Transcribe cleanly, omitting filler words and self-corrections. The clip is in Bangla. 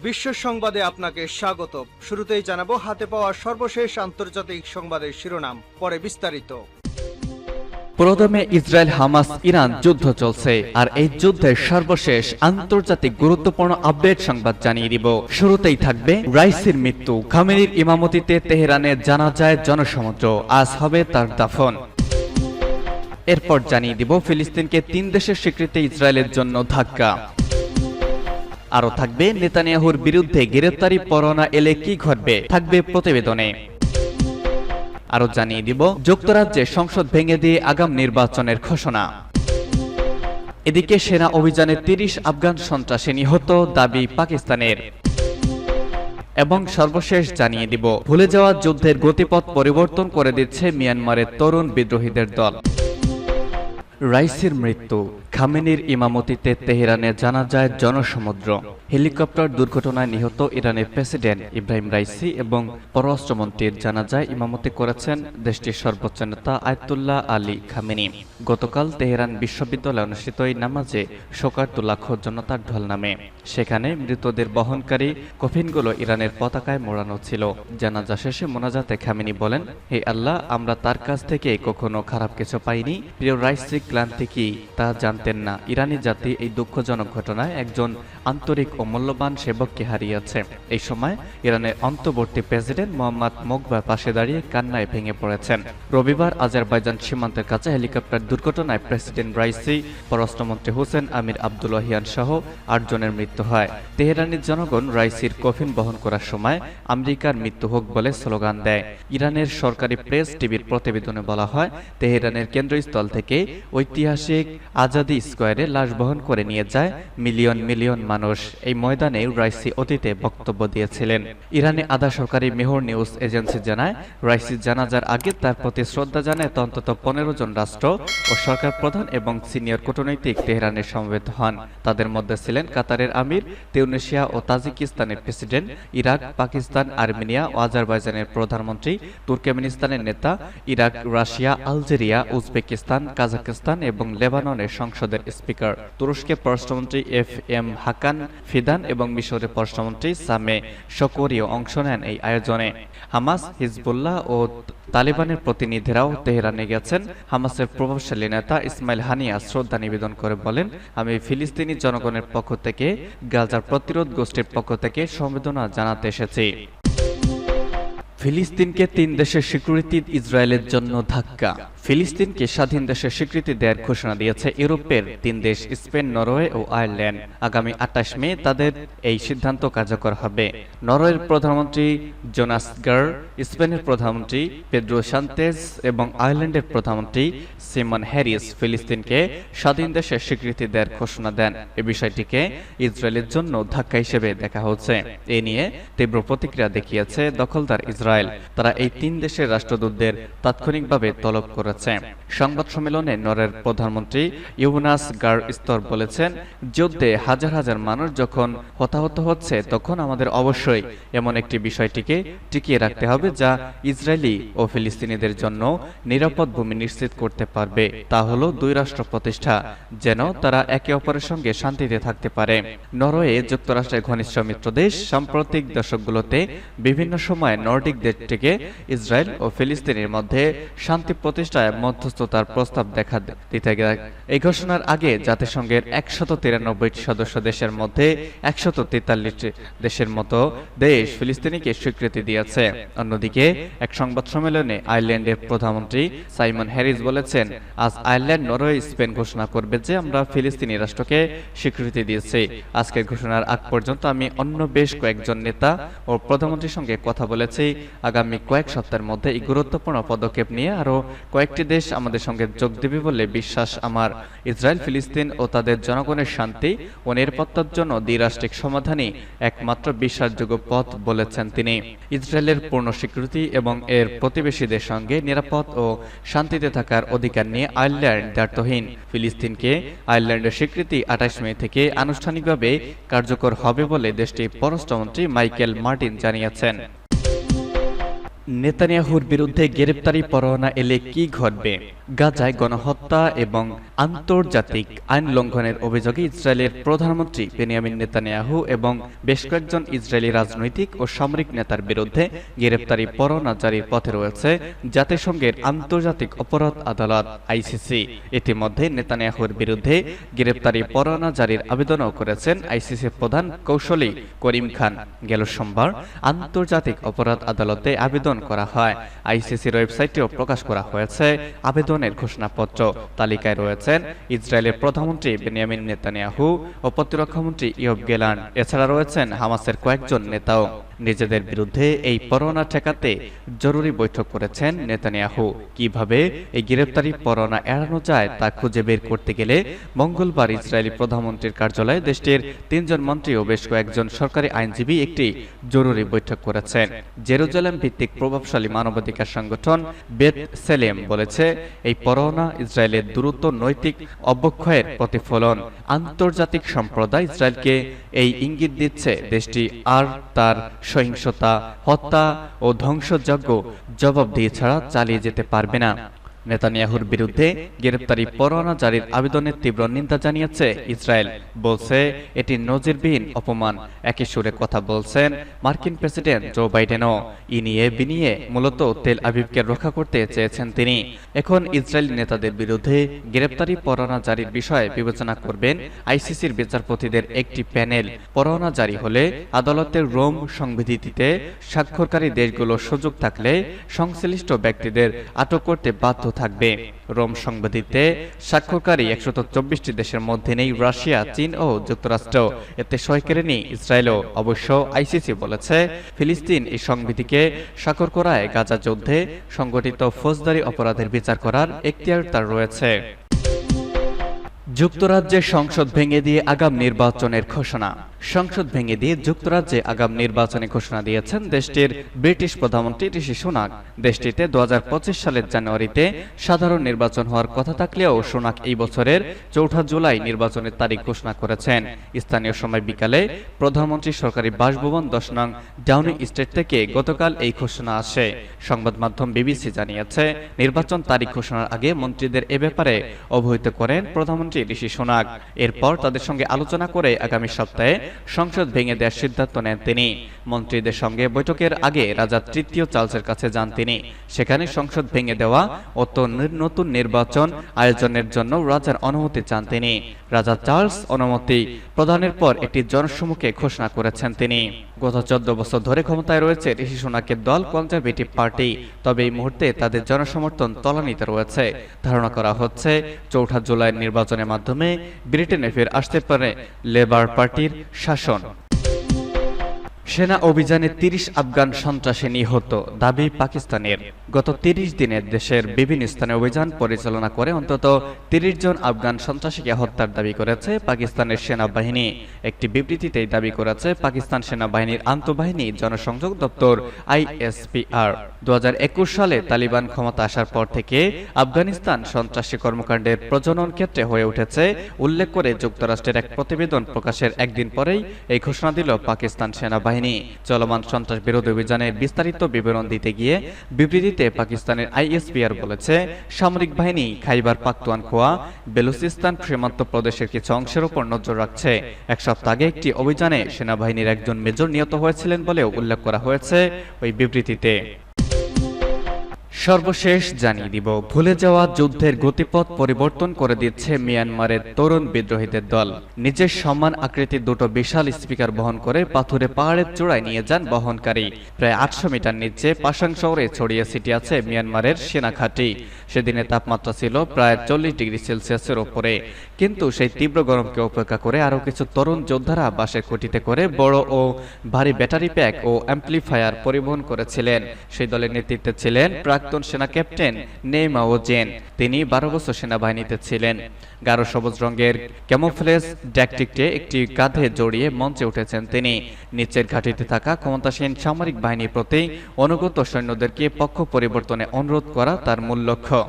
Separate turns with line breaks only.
বিশ্ব সংবাদে আপনাকে স্বাগত। শুরুতেই জানাবো হাতে পাওয়া সর্বশেষ আন্তর্জাতিক সংবাদের শিরোনাম, পরে বিস্তারিত।
প্রথমে ইসরায়েল হামাস ইরান যুদ্ধ চলছে, আর এই যুদ্ধের সর্বশেষ আন্তর্জাতিক গুরুত্বপূর্ণ আপডেট সংবাদ জানিয়ে দিব। শুরুতেই থাকবে রাইসির মৃত্যু, খামেনির ইমামতিতে তেহরানে জানাজায় জনসমুদ্র, আজ হবে তার দাফন। এরপর জানিয়ে দিব ফিলিস্তিনকে 3 দেশের স্বীকৃতি ইসরায়েলের জন্য ধাক্কা। আরও থাকবে নেতানিয়াহুর বিরুদ্ধে গ্রেফতারি পরোয়ানা এলে কি ঘটবে, থাকবে প্রতিবেদনে। আরও জানিয়ে দিব যুক্তরাজ্যে সংসদ ভেঙে দিয়ে আগাম নির্বাচনের ঘোষণা। এদিকে সেনা অভিযানে 30 আফগান সন্ত্রাসী নিহত, দাবি পাকিস্তানের। এবং সর্বশেষ জানিয়ে দিব ভুলে যাওয়া যুদ্ধের গতিপথ পরিবর্তন করে দিচ্ছে মিয়ানমারের তরুণ বিদ্রোহীদের দল। রাইসির মৃত্যু, খামেনির ইমামতিতে তেহরানে জানাজায় জনসমুদ্র। হেলিকপ্টার দুর্ঘটনায় নিহত ইরানের প্রেসিডেন্ট ইব্রাহিম রাইসি এবং পররাষ্ট্রমন্ত্রীর জানাজায় ইমামতি করেছেন দেশটির সর্বোচ্চ নেতা আয়াতুল্লাহ আলী খামেনি। গতকাল তেহরান বিশ্ববিদ্যালয়ে অনুষ্ঠিত এই নামাজে শোকার্ত জনতার ঢল নামে। সেখানে মৃতদের বহনকারী কফিনগুলো ইরানের পতাকায় মোড়ানো ছিল। জানাজা শেষে মোনাজাতে খামেনি বলেন, হে আল্লাহ, আমরা তার কাছ থেকে কখনো খারাপ কিছু পাইনি। প্রিয় রাইসি ক্লান্তি কি তা জানতেন না। ইরানি জাতি এই দুঃখজনক ঘটনায় একজন আন্তরিক ও মূল্যবান সেবককে হারিয়েছে। এই সময় ইরানের অন্তর্বর্তী প্রেসিডেন্ট মোহাম্মদ মোকবার পাশে দাঁড়িয়ে কান্নায় ভেঙে পড়েছেন। রবিবার আজারবাইজান সীমান্তের কাছে হেলিকপ্টার দুর্ঘটনায় প্রেসিডেন্ট রাইসি, পররাষ্ট্রমন্ত্রী হোসেন আমির আবদুল্লাহিয়ান সহ 8 জনের মৃত্যু হয়। তেহরানের জনগণ রাইসির কফিন বহন করার সময় আমেরিকার মৃত্যু হোক বলে স্লোগান দেয়। ইরানের সরকারি প্রেস টিভির প্রতিবেদনে বলা হয়, তেহরানের কেন্দ্রস্থল থেকে ঐতিহাসিক আজাদি স্কোয়ারে লাশ বহন করে নিয়ে যায় মিলিয়ন মিলিয়ন মানুষ। এই ময়দানে রাইসি অতীতে বক্তব্য দিয়েছিলেন। ইরানে আধা সরকারি মেহর নিউজ এজেন্সি জানায়, রাইসি জানাজার আগে তার প্রতি শ্রদ্ধা জানায় অন্তত 15 জন রাষ্ট্র ও সরকার প্রধান এবং সিনিয়র কূটনৈতিক তেহরানের সমবেত হন। তাদের মধ্যে ছিলেন কাতারের আমির, তিউনিসিয়া ও তাজিকিস্তানের প্রেসিডেন্ট, ইরাক, পাকিস্তান, আর্মেনিয়া ও আজারবাইজানের প্রধানমন্ত্রী, তুর্কমেনিস্তানের নেতা, Iraq, Russia, Algeria, Uzbekistan, Kazakhstan এবং লেবাননের সংসদের স্পিকার, তুরস্কের পররাষ্ট্রমন্ত্রী এফ.এম. হাকান ফিদান এবং মিশরের পররাষ্ট্রমন্ত্রী সামে শকরিও অংশ নেন এই আয়োজনে। হামাস, হিজবুল্লাহ ও তালিবানের প্রতিনিধিরাও তেহরানে গেছেন। হামাসের প্রভাবশালী নেতা ইসমাইল হানিয়া শ্রদ্ধা নিবেদন করে বলেন, আমি ফিলিস্তিনি জনগণের পক্ষ থেকে, গাজার প্রতিরোধ গোষ্ঠীর পক্ষ থেকে সমবেদনা জানাতে এসেছি। ফিলিস্তিনকে 3 দেশের স্বীকৃতি ইসরায়েলের জন্য ধাক্কা। ফিলিস্তিনকে স্বাধীন দেশের স্বীকৃতি দেওয়ার ঘোষণা দিয়েছে ইউরোপের 3 দেশ, স্পেন, নরওয়ে ও আয়ারল্যান্ড। আগামী 28 মে তাদের এই সিদ্ধান্ত কার্যকর হবে। নরওয়ের প্রধানমন্ত্রী জোনাস গার, স্পেনের প্রধানমন্ত্রী পেদ্রো সান্তেজ এবং আয়ারল্যান্ডের প্রধানমন্ত্রী সিমন হ্যারিস ফিলিস্তিনকে স্বাধীন দেশের স্বীকৃতি দেওয়ার ঘোষণা দেন। এই বিষয়টিকে ইসরায়েলের জন্য ধাক্কা হিসেবে দেখা হচ্ছে। এ নিয়ে তীব্র প্রতিক্রিয়া দেখিয়েছে দখলদার ইসরায়েল। তারা এই 3 দেশের রাষ্ট্রদূতদের তাৎক্ষণিকভাবে তলব করেছে। সংবাদ সম্মেলনে নরওয়ের প্রধানমন্ত্রী ইয়োনাস গার স্তর বলেছেন, যুদ্ধে হাজার হাজার মানুষ যখন হতাহত হচ্ছে, তখন আমাদের অবশ্যই এমন একটি বিষয়টিকে টিকিয়ে রাখতে হবে যা ইসরায়েলি ও ফিলিস্তিনিদের জন্য নিরাপদ ভূমি নিশ্চিত করতে পারবে। তা হলো 2 রাষ্ট্র প্রতিষ্ঠা, যেন তারা একে অপরের সঙ্গে শান্তিতে থাকতে পারে। নরওয়ে যুক্তরাষ্ট্রের ঘনিষ্ঠ মিত্র দেশ। সাম্প্রতিক দশকগুলোতে বিভিন্ন সময় নর্ডিক দেশ থেকে ইসরায়েল ও ফিলিস্তিনের মধ্যে শান্তি প্রতিষ্ঠায় মধ্যস্থতার প্রস্তাব দেখা দিতে গেছে। এই ঘোষণার আগে জাতিসংঘের 193 সদস্য দেশের মধ্যে 143 দেশের মতো দেশ ফিলিস্তিনিকে স্বীকৃতি দিয়েছে। অন্যদিকে এক সংবাদ সম্মেলনে আয়ারল্যান্ডের প্রধানমন্ত্রী সাইমন হ্যারিস বলেছেন, আজ আয়ারল্যান্ড, নরওয়ে, স্পেন ঘোষণা করবে যে আমরা ফিলিস্তিনি রাষ্ট্রকে স্বীকৃতি দিয়েছি। আজকের ঘোষণার আগ পর্যন্ত আমি অন্য বেশ কয়েকজন নেতা ও প্রধানমন্ত্রীর সঙ্গে কথা বলেছি। আগামী কয়েক সপ্তাহের মধ্যে এই গুরুত্বপূর্ণ পদক্ষেপ নিয়ে আরো কয়েকটি দেশ আমাদের সঙ্গে যোগ দেবে বলে বিশ্বাস আমার। ইসরায়েল, ফিলিস্তিন ও তাদের জনগণের শান্তি ও নিরাপত্তার জন্য দ্বিরাষ্ট্রিক সমাধানই একমাত্র বিশ্বাসযোগ্য পথ বলেছেন তিনি। ইসরায়েলের পূর্ণ স্বীকৃতি এবং এর প্রতিবেশীদের সঙ্গে নিরাপদ ও শান্তিতে থাকার অধিকার নিয়ে আয়ারল্যান্ড দ্ব্যর্থহীন। ফিলিস্তিনকে আয়ারল্যান্ডের স্বীকৃতি 28 মে থেকে আনুষ্ঠানিকভাবে কার্যকর হবে বলে দেশটির পররাষ্ট্রমন্ত্রী মাইকেল মার্টিন জানিয়েছেন। নেতানিয়াহুর বিরুদ্ধে গ্রেফতারি পরোয়ানা এলে কি ঘটবে? গাজায় গণহত্যা এবং আন্তর্জাতিক আইন লঙ্ঘনের অভিযোগে ইসরায়েলের প্রধানমন্ত্রী বেনিয়ামিন নেতানিয়াহু এবং বেশ কয়েকজন ইসরায়েলি রাজনৈতিক ও সামরিক নেতার বিরুদ্ধে গ্রেপ্তারি পরোয়ানা জারির পথে রয়েছে জাতিসংঘের আন্তর্জাতিক অপরাধ আদালত আইসিসি। ইতিমধ্যে নেতানিয়াহুর বিরুদ্ধে গ্রেপ্তারি পরোয়ানা জারির আবেদনও করেছেন আইসিসির প্রধান কৌশলী করিম খান। গেল সোমবার আন্তর্জাতিক অপরাধ আদালতে আবেদন করা হয়। আইসিসির ওয়েবসাইটেও প্রকাশ করা হয়েছে আবেদনের ঘোষণাপত্র। তালিকায় রয়েছেন ইসরায়েলের প্রধানমন্ত্রী বেনিয়ামিন নেতানিয়াহু ও প্রতিরক্ষামন্ত্রী ইয়োব গ্যালান্ট। এছাড়া রয়েছেন হামাসের কয়েকজন নেতাও। নিজেদের বিরুদ্ধে এই পরোয়ানা ঠেকাতে জরুরি বৈঠক করেছেন নেতানিয়াহু। কিভাবে এই গ্রেপ্তারি পরোয়ানা এড়ানো যায় তা খুঁজে বের করতে গেলে মঙ্গলবার ইসরায়েলি প্রধানমন্ত্রীর কার্যালয়ে দেশটির ৩ জন মন্ত্রী ও বেশ কয়েকজন সরকারি আইনজীবী একটি জরুরি বৈঠক করেছেন। জেরুজালেম ভিত্তিক প্রভাবশালী মানবাধিকার সংগঠন বেত সেলেম বলেছে, এই পরোয়ানা ইসরায়েলের দ্রুত নৈতিক অবক্ষয়ের প্রতিফলন। আন্তর্জাতিক সম্প্রদায় ইসরায়েলকে এই ইঙ্গিত দিচ্ছে দেশটি আর তার সহিংসতা, হত্যা ও ধ্বংসযজ্ঞ জবাবদিহি ছাড়া চালিয়ে যেতে পারবে না। নেতানিয়াহুর বিরুদ্ধে গ্রেপ্তারি পরোয়ানা জারির আবেদনের তীব্র নিন্দা জানিয়েছে ইসরায়েল। বলছে এটি নজিরবিহীন অপমান। একই সুরে কথা বলছেন মার্কিন প্রেসিডেন্ট জো বাইডেনও। ইনিয়ে বিনিয়ে মূলত তেল আবিবকে রক্ষা করতে চেয়েছেন তিনি। এখন ইসরায়েলি নেতাদের বিরুদ্ধে গ্রেপ্তারি পরোয়ানা জারির বিষয়ে বিবেচনা করবেন আইসিসির বিচারপতিদের একটি প্যানেল। পরোয়ানা জারি হলে আদালতের রোম সংবিধিতে স্বাক্ষরকারী দেশগুলোর সুযোগ থাকলে সংশ্লিষ্ট ব্যক্তিদের আটক করতে বাধ্য থাকবে। রোম সংবিধিতে স্বাক্ষরকারী ১২৪টি দেশের মধ্যে নেই রাশিয়া, চীন ও যুক্তরাষ্ট্র। এতে সই করেনি ইসরায়েলও। অবশ্য আইসিসি বলেছে ফিলিস্তিন এই সংবিধিকে স্বাক্ষর করায় গাজা যুদ্ধে সংগঠিত ফৌজদারি অপরাধের বিচার করার এখতিয়ার তার রয়েছে। যুক্তরাজ্যে সংসদ ভেঙে দিয়ে আগাম নির্বাচনের ঘোষণা। সংসদ ভেঙে দিয়ে যুক্তরাজ্যে আগাম নির্বাচনের ঘোষণা দিয়েছেন দেশটির ব্রিটিশ প্রধানমন্ত্রী ঋষি সুনাক। দেশটিতে ২০২৫ সালের জানুয়ারিতে সাধারণ নির্বাচন হওয়ার কথা থাকলেও সুনাক এই বছরের ৪ জুলাই নির্বাচনের তারিখ ঘোষণা করেছেন। স্থানীয় সময় বিকালে প্রধানমন্ত্রীর সরকারি বাসভবন ১০ নং ডাউনিং স্ট্রিট থেকে গতকাল এই ঘোষণা আসে। সংবাদ মাধ্যম বিবিসি জানিয়েছে, নির্বাচন তারিখ ঘোষণার আগে মন্ত্রীদের এ ব্যাপারে অবহিত করেন প্রধানমন্ত্রী ঋষি সুনাক। এরপর তাদের সঙ্গে আলোচনা করে আগামী সপ্তাহে সংসদ ভেঙে দেওয়ার সিদ্ধান্ত নেন তিনি। মন্ত্রীদের সঙ্গে বৈঠকের আগে রাজা তৃতীয় চার্লসের কাছে যান তিনি। সেখানে সংসদ ভেঙে দেওয়া ও নতুন নির্বাচন আয়োজনের জন্য রাজার অনুমতি চান তিনি। রাজা চার্লস অনুমতি প্রদানের পর একটি জনসমুখে ঘোষণা করেছেন তিনি। গত ১৪ বছর ধরে ক্ষমতায় রয়েছে ঋষি সুনাকের দল কনজারভেটিভ পার্টি। তবে এই মুহূর্তে তাদের জনসমর্থন তলানিতে রয়েছে। ধারণা করা হচ্ছে ৪ জুলাইয়ের নির্বাচনের মাধ্যমে ব্রিটেনে ফের আসতে পারে লেবার পার্টির শাসন। সেনা অভিযানে ৩০ আফগান সন্ত্রাসী নিহত, দাবি পাকিস্তানের। গত ৩০ দিনে দেশের বিভিন্ন স্থানে অভিযান পরিচালনা করে অন্তত ৩০ জন আফগান সন্ত্রাসীকে হত্যার দাবি করেছে পাকিস্তানের সেনাবাহিনী। একটি বিবৃতিতে দাবি করেছে পাকিস্তান সেনাবাহিনীর আন্তঃবাহিনী জনসংযোগ দপ্তর আইএসপিআর। ২০২১ সালে তালিবান ক্ষমতা আসার পর থেকে আফগানিস্তান সন্ত্রাসী কর্মকাণ্ডের প্রজনন ক্ষেত্রে হয়ে উঠেছে উল্লেখ করে যুক্তরাষ্ট্রের এক প্রতিবেদন প্রকাশের একদিন পরেই এই ঘোষণা দিল পাকিস্তান সেনাবাহিনী। চলমান সন্ত্রাস বিরোধী অভিযানের বিস্তারিত বিবরণ দিতে গিয়ে বিবৃতিতে পাকিস্তানের আইএসপিআর বলেছে, সামরিক বাহিনী খাইবার পাখতুনখোয়া বেলুচিস্তান সীমান্ত প্রদেশের কিছু অংশের উপর নজর রাখছে। এক সপ্তাহ আগে একটি অভিযানে সেনাবাহিনীর একজন মেজর নিহত হয়েছিলেন বলেও উল্লেখ করা হয়েছে ওই বিবৃতিতে। সর্বশেষ জানিয়ে দিব, ভুলে যাওয়া যুদ্ধের গতিপথ পরিবর্তন করে দিচ্ছে মিয়ানমারের তরুণ বিদ্রোহীদের দল। নিজের সম্মান আকৃতির দুটো বিশাল স্পিকার বহন করে পাথুরে পাহাড়ের চূড়ায় নিয়ে যান বহনকারী। প্রায় ৮০০ মিটার নিচে পাশাং শহরে ছড়িয়ে ছিটিয়ে আছে মিয়ানমারের সেনা ঘাঁটি। সেদিনের তাপমাত্রা ছিল প্রায় ৪০ ডিগ্রি সেলসিয়াসের ওপরে। কিন্তু সেই তীব্র গরমকে উপেক্ষা করে আরও কিছু তরুণ যোদ্ধারা বাসের খুঁটিতে করে বড় ও ভারী ব্যাটারি প্যাক ও অ্যাম্পলিফায়ার পরিবহন করেছিলেন। সেই দলের নেতৃত্বে ছিলেন প্রাক্তন সেনা ক্যাপ্টেন নেইমাও জেন। তিনি ১২ বছর সেনাবাহিনীতে ছিলেন। গাঢ় সবুজ রঙের ক্যামোফ্লেজ ড্যাকটিকটে একটি কাঁধে জড়িয়ে মঞ্চে উঠেছেন তিনি। নিচের ঘাঁটিতে থাকা ক্ষমতাসীন সামরিক বাহিনীর প্রতি অনুগত সৈন্যদেরকে পক্ষ পরিবর্তনে অনুরোধ করা তার মূল লক্ষ্য।